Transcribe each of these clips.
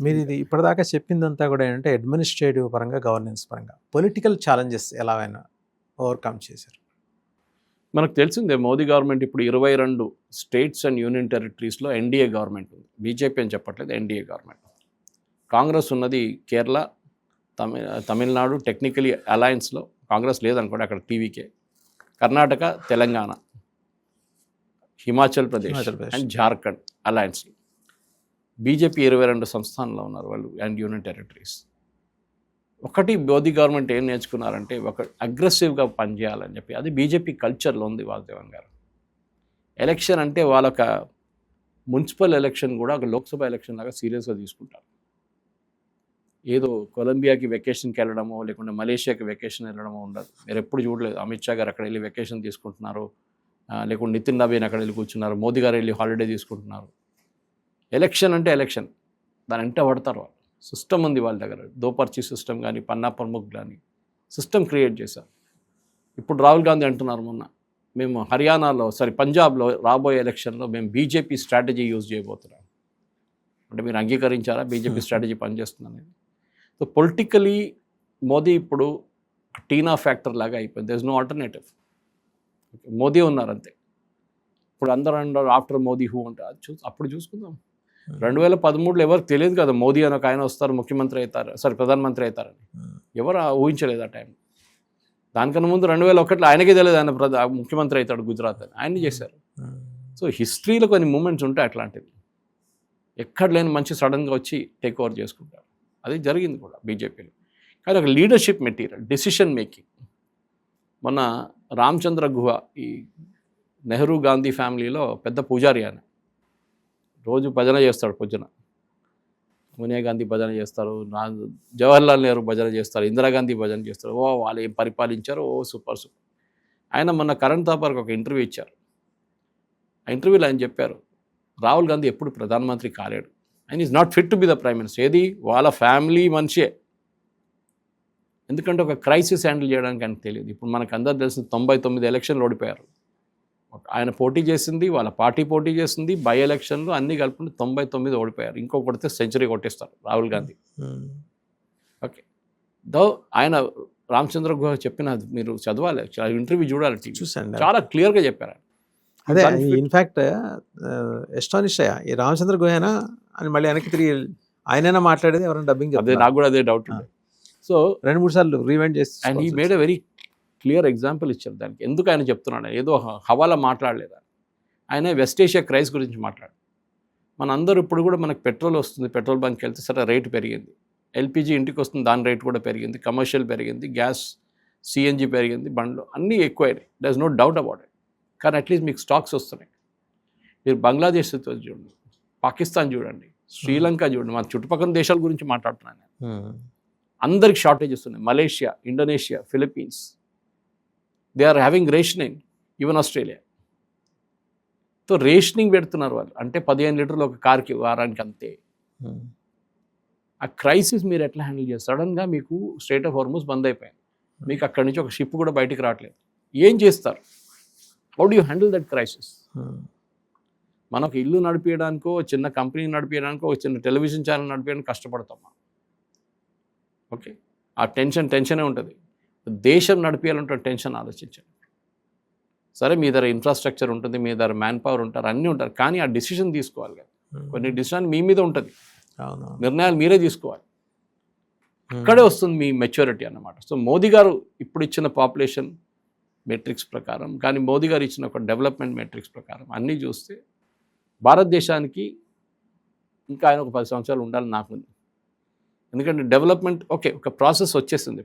మీరు ఇది ఇప్పటిదాకా చెప్పిందంతా కూడా ఏంటంటే అడ్మినిస్ట్రేటివ్ పరంగా, గవర్నెన్స్ పరంగా, పొలిటికల్ ఛాలెంజెస్ ఎలా అయినా ఓవర్కమ్ చేశారు. మనకు తెలిసిందే మోదీ గవర్నమెంట్ ఇప్పుడు 22 స్టేట్స్ అండ్ యూనియన్ టెరిటరీస్లో ఎన్డీఏ గవర్నమెంట్ ఉంది. బీజేపీ అని చెప్పట్లేదు, ఎన్డీఏ గవర్నమెంట్. కాంగ్రెస్ ఉన్నది కేరళ, తమిళనాడు టెక్నికలీ అలయన్స్లో కాంగ్రెస్ లేదనుకోండి, అక్కడ టీవీకే. కర్ణాటక, తెలంగాణ, హిమాచల్ ప్రదేశ్ అండ్ జార్ఖండ్ అలయన్స్లో. బీజేపీ 22 సంస్థానంలో ఉన్నారు వాళ్ళు అండ్ యూనియన్ టెరిటరీస్. ఒకటి మోదీ గవర్నమెంట్ ఏం నేర్చుకున్నారంటే ఒక అగ్రెసివ్గా పనిచేయాలని చెప్పి, అది బీజేపీ కల్చర్లో ఉంది. వాసుదేవన్ గారు ఎలక్షన్ అంటే వాళ్ళొక మున్సిపల్ ఎలక్షన్ కూడా ఒక లోక్సభ ఎలక్షన్ లాగా సీరియస్గా తీసుకుంటారు. ఏదో కొలంబియాకి వెకేషన్కి వెళ్ళడమో లేకుంటే మలేషియాకి వెకేషన్ వెళ్ళడమో ఉండదు. మీరు ఎప్పుడు చూడలేదు అమిత్ షా గారు అక్కడ వెళ్ళి వెకేషన్ తీసుకుంటున్నారు, లేకుంటే నితిన్ నవీన్ అక్కడ వెళ్ళి కూర్చున్నారు, మోదీ గారు వెళ్ళి హాలిడే తీసుకుంటున్నారు. ఎలక్షన్ అంటే ఎలక్షన్, దాని వెంట పడతారు వాళ్ళు. సిస్టమ్ ఉంది వాళ్ళ దగ్గర, దోపర్చి సిస్టమ్ కానీ, పన్నా ప్రముఖ్ కానీ సిస్టమ్ క్రియేట్ చేశారు. ఇప్పుడు రాహుల్ గాంధీ అంటున్నారు మొన్న, మేము హర్యానాలో పంజాబ్లో రాబోయే ఎలక్షన్లో మేము బీజేపీ స్ట్రాటజీ యూజ్ చేయబోతున్నాం. అంటే మీరు అంగీకరించారా బీజేపీ స్ట్రాటజీ పనిచేస్తుందనేది? సో పొలిటికలీ మోదీ ఇప్పుడు టీనా ఫ్యాక్టర్ లాగా అయిపోయింది. There is no alternative. Modi ఉన్నారు అంతే. ఇప్పుడు అందరూ అంటారు ఆఫ్టర్ మోదీ హూ అంటారు. అప్పుడు చూసుకుందాం. 2013లో ఎవరికి తెలియదు కదా మోదీ అని ఒక ఆయన వస్తారు, ముఖ్యమంత్రి అవుతారు, ప్రధానమంత్రి అవుతారని. ఎవరు ఊహించలేదు ఆ టైం. దానికన్నా ముందు 2001లో ఆయనకే తెలియదు ఆయన ముఖ్యమంత్రి అవుతాడు గుజరాత్ అని, ఆయన్ని చేశారు. సో హిస్టరీలో కొన్ని మూమెంట్స్ ఉంటాయి అట్లాంటివి. ఎక్కడ లేని మంచి సడన్గా వచ్చి టేక్ ఓవర్ చేసుకుంటారు. అది జరిగింది కూడా బీజేపీలో. కానీ ఒక లీడర్షిప్ మెటీరియల్, డెసిషన్ మేకింగ్. మొన్న రామచంద్ర గుహ, ఈ నెహ్రూ గాంధీ ఫ్యామిలీలో పెద్ద పూజారి ఆయన, రోజు భజన చేస్తాడు. పొద్దున సోనియా గాంధీ భజన చేస్తారు, జవహర్లాల్ నెహ్రూ భజన చేస్తారు, ఇందిరాగాంధీ భజన చేస్తారు. వాళ్ళు ఏం పరిపాలించారు, సూపర్. ఆయన మొన్న కరణ్ థాపర్కి ఒక ఇంటర్వ్యూ ఇచ్చారు. ఆ ఇంటర్వ్యూలో ఆయన చెప్పారు, రాహుల్ గాంధీ ఎప్పుడు ప్రధానమంత్రి కాలేడు, ఆయన is not fit to be the prime minister. ఏది వాళ్ళ ఫ్యామిలీ మనిషే. ఎందుకంటే ఒక క్రైసిస్ హ్యాండిల్ చేయడానికి ఆయనకు తెలియదు. ఇప్పుడు మనకు అందరూ తెలిసిన 99 ఎలక్షన్లు ఓడిపోయారు. ఆయన పోటీ చేసింది, వాళ్ళ పార్టీ పోటీ చేసింది, బై ఎలక్షన్లు అన్నీ కలుపుకుంటే 99 ఓడిపోయారు. ఇంకో కొడితే సెంచరీ కొట్టేస్తారు రాహుల్ గాంధీ. ఓకే, ఆయన రామచంద్ర గుహ చెప్పిన మీరు చదవాలి, ఇంటర్వ్యూ చూడాలి, చూసాను, చాలా క్లియర్గా చెప్పారు. అదే ఇన్ఫ్యాక్ట్ ఎస్టానిష్ అయ్యా, ఈ రామచంద్ర గుహేనా అని మళ్ళీ వెనక్కి తిరిగి ఆయనైనా మాట్లాడేది, ఎవరైనా డబ్బింగ్. అదే నాకు కూడా అదే డౌట్ ఉంది. సో 2-3 సార్లు రీవైండ్ చేసి అండ్ ఈ made a very clear example ఇచ్చారు దానికి. ఎందుకు ఆయన చెప్తున్నాడు, ఏదో హవాలా మాట్లాడలేదా ఆయన, వెస్ట్ ఏషియా క్రైస్ గురించి మాట్లాడు. మనందరూ ఇప్పుడు కూడా మనకు పెట్రోల్ వస్తుంది, పెట్రోల్ బంక్కి వెళ్తే సరే రేటు పెరిగింది, ఎల్పిజి ఇంటికి వస్తుంది దాని రేటు కూడా పెరిగింది, కమర్షియల్ పెరిగింది, గ్యాస్ సిఎన్జి పెరిగింది, బండ్లు అన్నీ ఎక్కువైనాయి. There is no doubt about it. కానీ అట్లీస్ట్ మీకు స్టాక్స్ వస్తున్నాయి. మీరు బంగ్లాదేశ్ చూడండి, పాకిస్తాన్ చూడండి, శ్రీలంక చూడండి, మన చుట్టుపక్కల దేశాల గురించి మాట్లాడుతున్నాను నేను. అందరికి షార్టేజెస్ ఉన్నాయి. Malaysia, Indonesia, Philippines, they are having rationing. Even Australia. So rationing పెడుతున్నారు వాళ్ళు. అంటే 15 లీటర్లు ఒక కార్కి వారానికి అంతే. ఆ క్రైసిస్ మీరు ఎట్లా హ్యాండిల్ చేస్తారు? సడన్గా మీకు స్ట్రైట్ ఆఫ్ హార్మూజ్ బంద్ అయిపోయింది, మీకు అక్కడి నుంచి ఒక షిప్ కూడా బయటికి రావట్లేదు. ఏం చేస్తారు? How do you handle that crisis? మనకు ఇల్లు నడిపించడానికో, చిన్న కంపెనీ నడిపించడానికో, చిన్న టెలివిజన్ ఛానల్ నడిపించడానికి కష్టపడతాం. ఓకే, ఆ టెన్షనే ఉంటుంది. దేశం నడిపించాలంటే టెన్షన్ ఆలోచించండి. సరే మీ దగ్గర ఇన్ఫ్రాస్ట్రక్చర్ ఉంటుంది, మీ దగ్గర మ్యాన్ పవర్ ఉంటారు, అన్నీ ఉంటారు, కానీ ఆ డిసిషన్ తీసుకోవాలి కదా. కొన్ని డిసిషన్ మీ మీద ఉంటుంది, నిర్ణయాలు మీరే తీసుకోవాలి. ఇక్కడే వస్తుంది మీ మెచ్యూరిటీ అన్నమాట. సో మోదీ గారు ఇప్పుడు ఇచ్చిన పాపులేషన్ మెట్రిక్స్ ప్రకారం, కానీ మోదీ గారు ఇచ్చిన ఒక డెవలప్మెంట్ మెట్రిక్స్ ప్రకారం అన్నీ చూస్తే భారతదేశానికి ఇంకా ఆయన ఒక 10 సంవత్సరాలు ఉండాలని నాకు ఉంది. ఎందుకంటే డెవలప్మెంట్ ఓకే, ఒక ప్రాసెస్ వచ్చేసింది.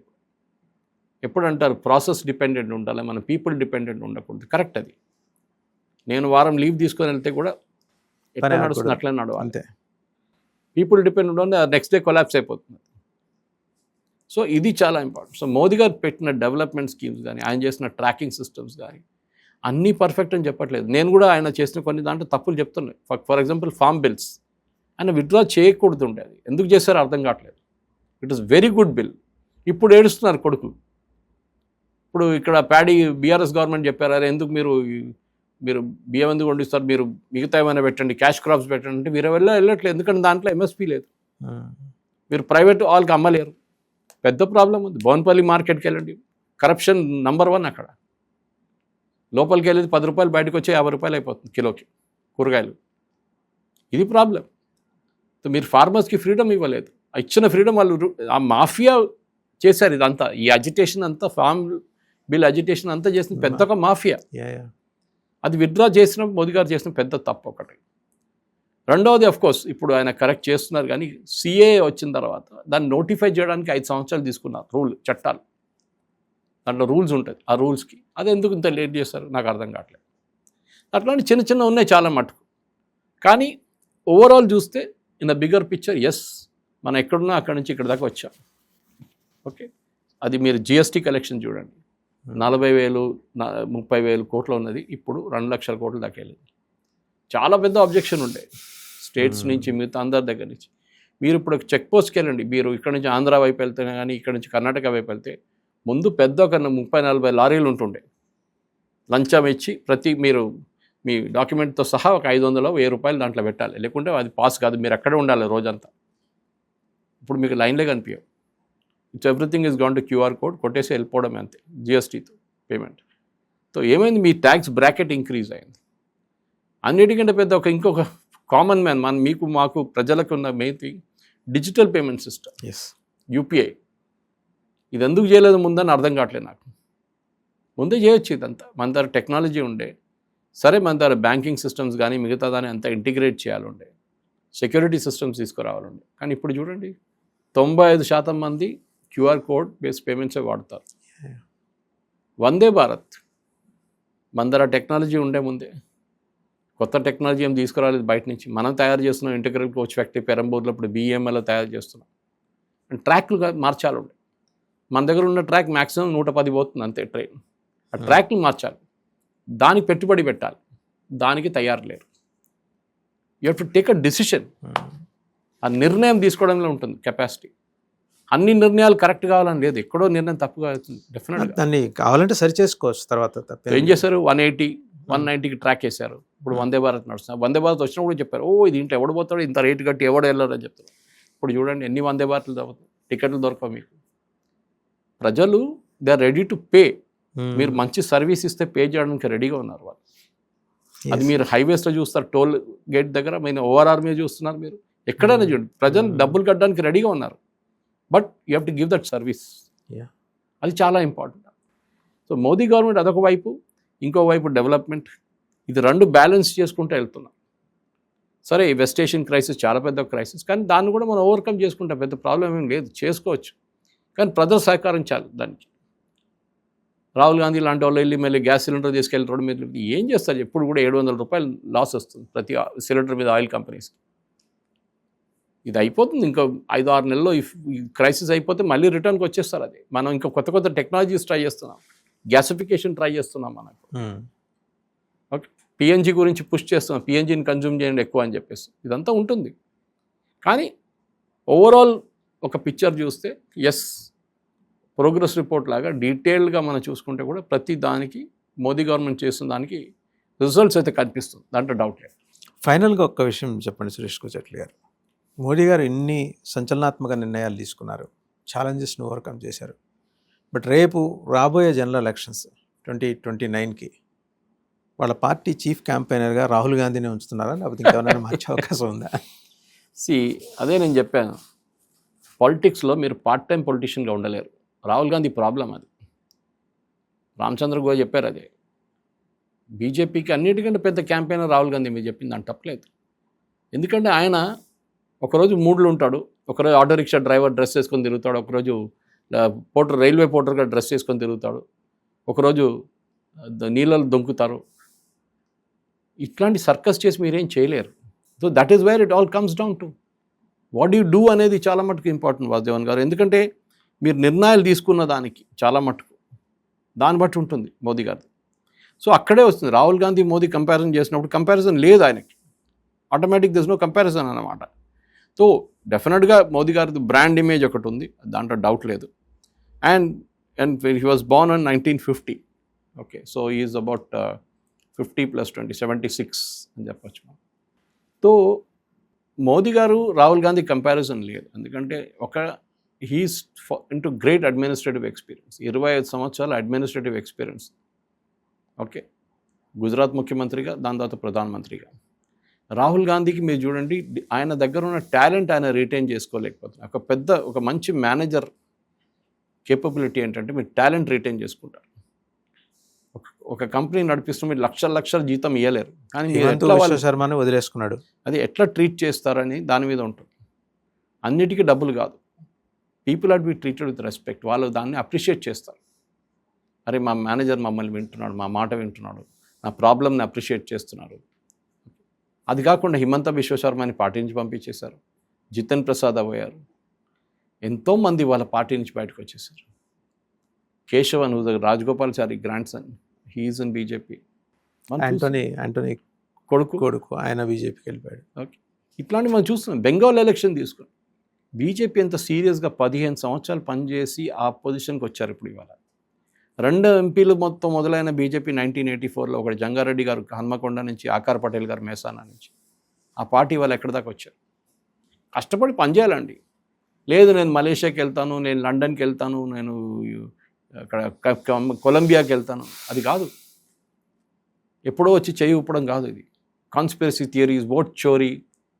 ఎప్పుడు అంటారు ప్రాసెస్ డిపెండెంట్ ఉండాలి, మన పీపుల్ డిపెండెంట్ ఉండకూడదు. కరెక్ట్. అది నేను వారం లీవ్ తీసుకొని వెళ్తే కూడా ఎట్లా నడుస్తుంది అట్లనే నడవాలి. అంతే. పీపుల్ డిపెండెంట్ ఉంటే నెక్స్ట్ డే కొలాప్స్ అయిపోతుంది. సో ఇది చాలా ఇంపార్టెంట్. సో మోదీ గారు పెట్టిన డెవలప్మెంట్ స్కీమ్స్ కానీ, ఆయన చేసిన ట్రాకింగ్ సిస్టమ్స్ కానీ అన్నీ పర్ఫెక్ట్ అని చెప్పట్లేదు. నేను కూడా ఆయన చేసిన కొన్ని దాంట్లో తప్పులు చెప్తున్నాయి. ఫర్ ఎగ్జాంపుల్ ఫార్మ్ బిల్స్ ఆయన విత్డ్రా చేయకూడదు ఉండేది. ఎందుకు చేస్తారో అర్థం కావట్లేదు. It is very good bill. ఇప్పుడు ఏడుస్తున్నారు కొడుకులు. ఇప్పుడు ఇక్కడ ప్యాడీ బీఆర్ఎస్ గవర్నమెంట్ చెప్పారు, అరే ఎందుకు మీరు బియ్యం ఎందుకు వండిస్తారు, మీరు మిగతా ఏమైనా పెట్టండి, క్యాష్ క్రాప్స్ పెట్టండి అంటే మీరు వెళ్ళట్లేదు. ఎందుకంటే దాంట్లో ఎంఎస్పీ లేదు. మీరు ప్రైవేట్ వాళ్ళకి అమ్మలేరు. పెద్ద ప్రాబ్లం ఉంది. బోన్పల్లి మార్కెట్కి వెళ్ళండి, కరప్షన్ నంబర్ 1 అక్కడ. లోపలికి వెళ్ళేది 10 రూపాయలు, బయటకు వచ్చి 50 రూపాయలు అయిపోతుంది కిలోకి కూరగాయలు. ఇది ప్రాబ్లం. సో మీరు ఫార్మర్స్కి ఫ్రీడమ్ ఇవ్వలేదు. ఇచ్చిన ఫ్రీడమ్ వాళ్ళు ఆ మాఫియా చేశారు. ఇదంతా ఈ అజిటేషన్ అంతా, ఫార్మ్ బిల్ అజిటేషన్ అంతా చేసిన పెద్ద ఒక మాఫియా. అది విత్డ్రా చేసిన మోదీ గారు చేసిన పెద్ద తప్పు ఒకటి. రెండవది కోర్స్ ఇప్పుడు ఆయన కరెక్ట్ చేస్తున్నారు, కానీ సిఏ వచ్చిన తర్వాత దాన్ని నోటిఫై చేయడానికి 5 సంవత్సరాలు తీసుకున్నారు. చట్టాలు దాంట్లో రూల్స్ ఉంటుంది. ఆ రూల్స్కి అది ఎందుకు ఇంత లేట్ చేస్తారు నాకు అర్థం కావట్లేదు. అట్లాంటి చిన్న చిన్న ఉన్నాయి చాలా మటుకు. కానీ ఓవరాల్ చూస్తే ఇన్ ద బిగ్గర్ పిక్చర్ మనం ఎక్కడున్నా అక్కడి నుంచి ఇక్కడ దాకా వచ్చాం. ఓకే, అది మీరు జిఎస్టీ కలెక్షన్ చూడండి, 40,000 30,000 కోట్లు ఉన్నది, ఇప్పుడు 2 లక్షల కోట్ల దాకా వెళ్ళింది. చాలా పెద్ద అబ్జెక్షన్ ఉండే స్టేట్స్ నుంచి, మిగతా అందరి దగ్గర నుంచి. మీరు ఇప్పుడు చెక్ పోస్ట్కి వెళ్ళండి, మీరు ఇక్కడ నుంచి ఆంధ్ర వైపు వెళ్తే కానీ ఇక్కడ నుంచి కర్ణాటక వైపు వెళ్తే ముందు పెద్ద ఒక 30-40 లారీలు ఉంటుండే. లంచం ఇచ్చి మీరు మీ డాక్యుమెంట్తో సహా ఒక 500-1000 రూపాయలు దాంట్లో పెట్టాలి, లేకుంటే అది పాస్ కాదు, మీరు అక్కడే ఉండాలి రోజంతా. ఇప్పుడు మీకు లైన్లే కనిపించవు. Everything is gone to QR code, కొట్టేసి వెళ్ళిపోవడం అంతే జిఎస్టీతో పేమెంట్. సో ఏమైంది, మీ ట్యాక్స్ బ్రాకెట్ ఇంక్రీజ్ అయింది. అన్నిటికంటే పెద్ద ఇంకొక కామన్ మ్యాన్ మాకు ప్రజలకు ఉన్న main thing digital payment system, UPI. ఇది ఎందుకు చేయలేదు ముందని అర్థం కావట్లేదు నాకు. ముందే చేయొచ్చు ఇదంతా, మన దగ్గర టెక్నాలజీ ఉండే. సరే, మన దగ్గర బ్యాంకింగ్ సిస్టమ్స్ కానీ మిగతా దాన్ని అంతా ఇంటిగ్రేట్ చేయాలండే, సెక్యూరిటీ సిస్టమ్స్ తీసుకురావాలండే. కానీ ఇప్పుడు చూడండి, 95% మంది క్యూఆర్ కోడ్ బేస్డ్ పేమెంట్సే వాడతారు. వందే భారత్ మన దగ్గర టెక్నాలజీ ఉండే ముందే, కొత్త టెక్నాలజీ ఏం తీసుకురాలేదు బయట నుంచి. మనం తయారు చేస్తున్నాం ఇంటిగ్రల్ కోచ్ ఫ్యాక్టరీ పెరంబూర్లో, ఇప్పుడు BML తయారు చేస్తున్నాం. అండ్ ట్రాక్లు మార్చాలి ఉండే. మన దగ్గర ఉన్న ట్రాక్ మ్యాక్సిమం 110 పోతుంది అంతే ట్రైన్. ఆ ట్రాక్లు మార్చాలి, దానికి పెట్టుబడి పెట్టాలి, దానికి తయారు లేరు. You have to take a decision. ఆ నిర్ణయం తీసుకోవడంలో ఉంటుంది కెపాసిటీ. అన్ని నిర్ణయాలు కరెక్ట్ కావాలని లేదు, ఎక్కడో నిర్ణయం తప్పుగా అవుతుంది. డెఫినెట్గా దాన్ని కావాలంటే సరి చేసుకోవచ్చు. తర్వాత ఏం చేశారు, 180-190కి ట్రాక్ వేశారు. ఇప్పుడు వందే భారత్ నడుస్తున్నారు. వందే భారత్ వచ్చినప్పుడు చెప్పారు, దీంట్లో ఎవడు పోతాడు, ఇంత రేటు కట్టి ఎవడు వెళ్ళారు అని చెప్తారు. ఇప్పుడు చూడండి ఎన్ని వందే భారత్లు దొరుకుతాయి, టికెట్లు దొరకవు మీకు. ప్రజలు they are ready to pay. మీరు మంచి సర్వీస్ ఇస్తే పే చేయడానికి రెడీగా ఉన్నారు వాళ్ళు. అది మీరు హైవేస్లో చూస్తారు, టోల్ గేట్ దగ్గర, మీరు ORR మీద చూస్తున్నారు, మీరు ఎక్కడైనా చూడండి, ప్రజలు డబ్బులు కట్టడానికి రెడీగా ఉన్నారు. But you have to give that service. అది చాలా ఇంపార్టెంట్. సో మోదీ గవర్నమెంట్ అదొక వైపు, ఇంకోవైపు డెవలప్మెంట్, ఇది 2 బ్యాలెన్స్ చేసుకుంటూ వెళ్తున్నాం. సరే, ఈ వెస్ట్ ఏషియన్ క్రైసిస్ చాలా పెద్ద క్రైసిస్, కానీ దాన్ని కూడా మనం ఓవర్కమ్ చేసుకుంటాం, పెద్ద ప్రాబ్లం ఏం లేదు, చేసుకోవచ్చు. కానీ ప్రజలు సహకరించాలి దానికి. రాహుల్ గాంధీ లాంటి వాళ్ళు వెళ్ళి మళ్ళీ గ్యాస్ సిలిండర్ తీసుకెళ్ళి రోడ్డు మీద ఏం చేస్తారు? ఎప్పుడు కూడా 700 రూపాయలు లాస్ వస్తుంది ప్రతి సిలిండర్ మీద ఆయిల్ కంపెనీస్కి. ఇది అయిపోతుంది, ఇంకా 5-6 నెలల్లో ఈ క్రైసిస్ అయిపోతే మళ్ళీ రిటర్న్కి వచ్చేస్తారు. అది మనం ఇంకా కొత్త టెక్నాలజీస్ ట్రై చేస్తున్నాం, గ్యాసిఫికేషన్ ట్రై చేస్తున్నాం మనకు. ఓకే, PNG గురించి పుష్ చేస్తున్నాం, PNGని కన్జ్యూమ్ చేయండి ఎక్కువ అని చెప్పేసి. ఇదంతా ఉంటుంది. కానీ ఓవరాల్ ఒక పిక్చర్ చూస్తే ప్రోగ్రెస్ రిపోర్ట్ లాగా డీటెయిల్డ్గా మనం చూసుకుంటే కూడా ప్రతి దానికి మోదీ గవర్నమెంట్ చేస్తున్న దానికి రిజల్ట్స్ అయితే కనిపిస్తుంది, దాంట్లో డౌట్ లేదు. ఫైనల్గా ఒక్క విషయం చెప్పండి సురేష్ కోచట్ల గారు. మోడీ గారు ఇన్ని సంచలనాత్మక నిర్ణయాలు తీసుకున్నారు, ఛాలెంజెస్ని ఓవర్కమ్ చేశారు. బట్ రేపు రాబోయే జనరల్ ఎలక్షన్స్ 2029కి వాళ్ళ పార్టీ చీఫ్ క్యాంపెయినర్గా రాహుల్ గాంధీని ఉంచుతున్నారా, లేకపోతే ఇంకెవరైనా మార్చే అవకాశం ఉందా? అదే నేను చెప్పాను, పాలిటిక్స్లో మీరు పార్ట్ టైం పొలిటీషియన్గా ఉండలేరు. రాహుల్ గాంధీ ప్రాబ్లం అది. రామచంద్ర గోయల్ చెప్పారు అదే. బీజేపీకి అన్నిటికంటే పెద్ద క్యాంపెయినర్ రాహుల్ గాంధీ మీరు చెప్పింది అని తప్పలేదు. ఎందుకంటే ఆయన ఒకరోజు మూడ్లో ఉంటాడు, ఒకరోజు ఆటో రిక్షా డ్రైవర్ డ్రెస్ వేసుకొని తిరుగుతాడు, ఒకరోజు రైల్వే పోర్టర్గా డ్రెస్ వేసుకొని తిరుగుతాడు, ఒకరోజు నీళ్ళలో దొంకుతారు. ఇట్లాంటి సర్కస్ చేసి మీరేం చేయలేరు. So that is where it all comes down to what you do అనేది చాలా మటుకు ఇంపార్టెంట్ వాసుదేవన్ గారు. ఎందుకంటే మీరు నిర్ణయాలు తీసుకున్న దానికి చాలా మటుకు దాన్ని బట్టి ఉంటుంది మోదీ గారు. సో అక్కడే వస్తుంది. రాహుల్ గాంధీ మోదీ కంపారిజన్ చేసినప్పుడు కంపారిజన్ లేదు ఆయనకి, ఆటోమేటిక్ దిస్ నో కంపారిజన్ అన్నమాట. సో డెఫినెట్గా మోదీ గారిది బ్రాండ్ ఇమేజ్ ఒకటి ఉంది, దాంట్లో డౌట్ లేదు. And he was Born in 1950. Okay, so is about 50 + 20 76 అని చెప్పచ్చు. సో మోదీ గారు రాహుల్ గాంధీ కంపారిజన్ లేదు, ఎందుకంటే he's into great administrative experience, 25 సంవత్సరాల అడ్మినిస్ట్రేటివ్ ఎక్స్పీరియన్స్. ఓకే, గుజరాత్ ముఖ్యమంత్రిగా, దాని తర్వాత ప్రధానమంత్రిగా. రాహుల్ గాంధీకి మీరు చూడండి, ఆయన దగ్గర ఉన్న టాలెంట్ ఆయన రిటైన్ చేసుకోలేకపోతున్నారు. ఒక మంచి మేనేజర్ కేపబిలిటీ ఏంటంటే మీరు టాలెంట్ రిటైన్ చేసుకుంటారు. ఒక కంపెనీ నడిపిస్తూ మీరు లక్షల జీతం ఇవ్వలేరు, కానీ మీరు ఎట్లా శర్మని వదిలేసుకున్నాడు, అది ఎట్లా ట్రీట్ చేస్తారని దాని మీద ఉంటుంది. అన్నిటికీ డబ్బులు కాదు, people are be treated with respect. వాళ్ళు దాన్ని అప్రిషియేట్ చేస్తారు. అరే మా మేనేజర్ మమ్మల్ని వింటున్నాడు, మా మాట వింటున్నాడు, నా ప్రాబ్లమ్ని అప్రిషియేట్ చేస్తున్నారు. అది కాకుండా హిమంత బిశ్వశర్మని పార్టీ నుంచి పంపించేశారు, జితన్ ప్రసాద్ అయ్యారు, ఎంతోమంది వాళ్ళ పార్టీ నుంచి బయటకు వచ్చేసారు. Kesavan Rajagopalachari grandson, he's in BJP. Antony కొడుకు ఆయన బీజేపీకి వెళ్ళిపోయాడు. ఓకే, ఇట్లాంటివి మనం చూస్తున్నాం. బెంగాల్ ఎలక్షన్ తీసుకుని బీజేపీ ఎంత సీరియస్గా 15 సంవత్సరాలు పనిచేసి ఆ పొజిషన్కి వచ్చారు. ఇప్పుడు ఇవాళ 2 ఎంపీలు మొదలైన బీజేపీ 1984లో, ఒకటి జంగారెడ్డి గారు హన్మకొండ నుంచి, ఆకార్ పటేల్ గారు మేసానా నుంచి. ఆ పార్టీ వాళ్ళు ఎక్కడి దాకా వచ్చారు? కష్టపడి పనిచేయాలండి. లేదు నేను మలేషియాకి వెళ్తాను, నేను లండన్కి వెళ్తాను, నేను అక్కడ కొలంబియాకి వెళ్తాను, అది కాదు. ఎప్పుడో వచ్చి చేయి ఊపడం కాదు ఇది. కాన్స్పిరసీ థియరీస్, ఓట్ చోరీ.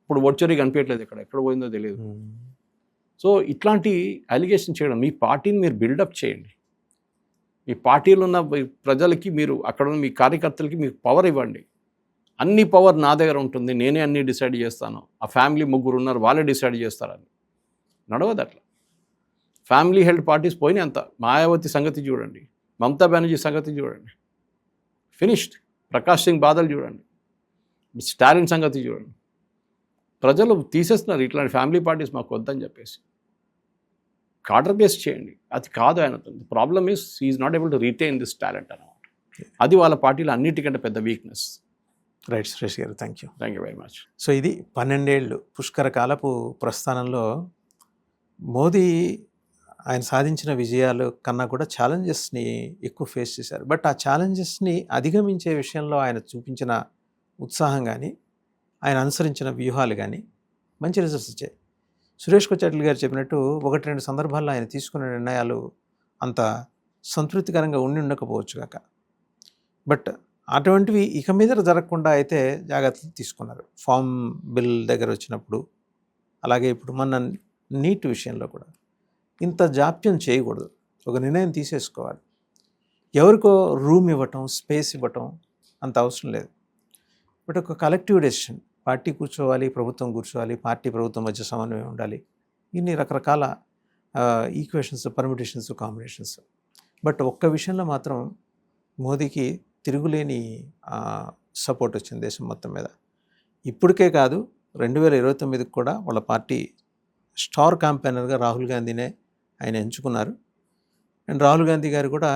ఇప్పుడు ఓట్ చోరీ కనిపించట్లేదు, ఎక్కడ పోయిందో తెలియదు. సో ఇట్లాంటి అలిగేషన్ చేయడం, మీ పార్టీని మీరు బిల్డప్ చేయండి. మీ పార్టీలో ఉన్న ప్రజలకి, మీరు అక్కడ ఉన్న మీ కార్యకర్తలకి మీరు పవర్ ఇవ్వండి. అన్ని పవర్ నా దగ్గర ఉంటుంది, నేనే అన్నీ డిసైడ్ చేస్తాను, ఆ ఫ్యామిలీ 3 ఉన్నారు వాళ్ళే డిసైడ్ చేస్తారని నడవదు. అట్లా ఫ్యామిలీ హెల్డ్ పార్టీస్ పోయినాయి అంత. మాయావతి సంగతి చూడండి, మమతా బెనర్జీ సంగతి చూడండి, ఫినిష్డ్. ప్రకాష్ సింగ్ బాదల్ చూడండి, స్టాలిన్ సంగతి చూడండి. ప్రజలు తీసేస్తున్నారు ఇట్లాంటి ఫ్యామిలీ పార్టీస్ మాకు వద్దని చెప్పేసి. కార్డర్ బేస్ చేయండి, అది కాదు ఆయన. Problem is is not able to retain this talent అన్నమాట. అది వాళ్ళ పార్టీలో అన్నిటికంటే పెద్ద వీక్నెస్. రైట్ సురేష్ గారు, thank you very much. So ఇది 12 ఏళ్ళు పుష్కర కాలపు ప్రస్థానంలో మోదీ ఆయన సాధించిన విజయాలు కన్నా కూడా ఛాలెంజెస్ని ఎక్కువ ఫేస్ చేశారు. బట్ ఆ ఛాలెంజెస్ని అధిగమించే విషయంలో ఆయన చూపించిన ఉత్సాహం కానీ, ఆయన అనుసరించిన వ్యూహాలు కానీ మంచి రిజల్ట్స్ ఇచ్చాయి. సురేష్ కొచ్చాట్ల గారు చెప్పినట్టు 1-2 సందర్భాల్లో ఆయన తీసుకున్న నిర్ణయాలు అంత సంతృప్తికరంగా ఉండకపోవచ్చు కాక, బట్ అటువంటివి ఇక మీద జరగకుండా అయితే జాగ్రత్తలు తీసుకున్నారు. ఫామ్ బిల్ దగ్గర వచ్చినప్పుడు, అలాగే ఇప్పుడు మన నీట్ విషయంలో కూడా ఇంత జాప్యం చేయకూడదు. ఒక నిర్ణయం తీసేసుకోవాలి. ఎవరికో రూమ్ ఇవ్వటం, స్పేస్ ఇవ్వటం అంత అవసరం లేదు. బట్ ఒక కలెక్టివ్ డెసిషన్, పార్టీ కూర్చోవాలి, ప్రభుత్వం కూర్చోవాలి, పార్టీ ప్రభుత్వం మధ్య సమన్వయం ఉండాలి. ఇన్ని రకరకాల ఈక్వేషన్స్, పర్మిటేషన్స్, కాంబినేషన్స్. బట్ ఒక్క విషయంలో మాత్రం మోదీకి తిరుగులేని సపోర్ట్ వచ్చింది దేశం మొత్తం మీద. ఇప్పటికే కాదు, 2029కి కూడా వాళ్ళ పార్టీ స్టార్ క్యాంపెయినర్గా రాహుల్ గాంధీనే ఆయన ఎంచుకున్నారు. అండ్ రాహుల్ గాంధీ గారు కూడా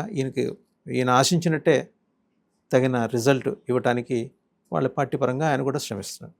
ఈయన ఆశించినట్టే తగిన రిజల్ట్ ఇవ్వటానికి వాళ్ళ పార్టీ పరంగా ఆయన కూడా శ్రమిస్తున్నారు.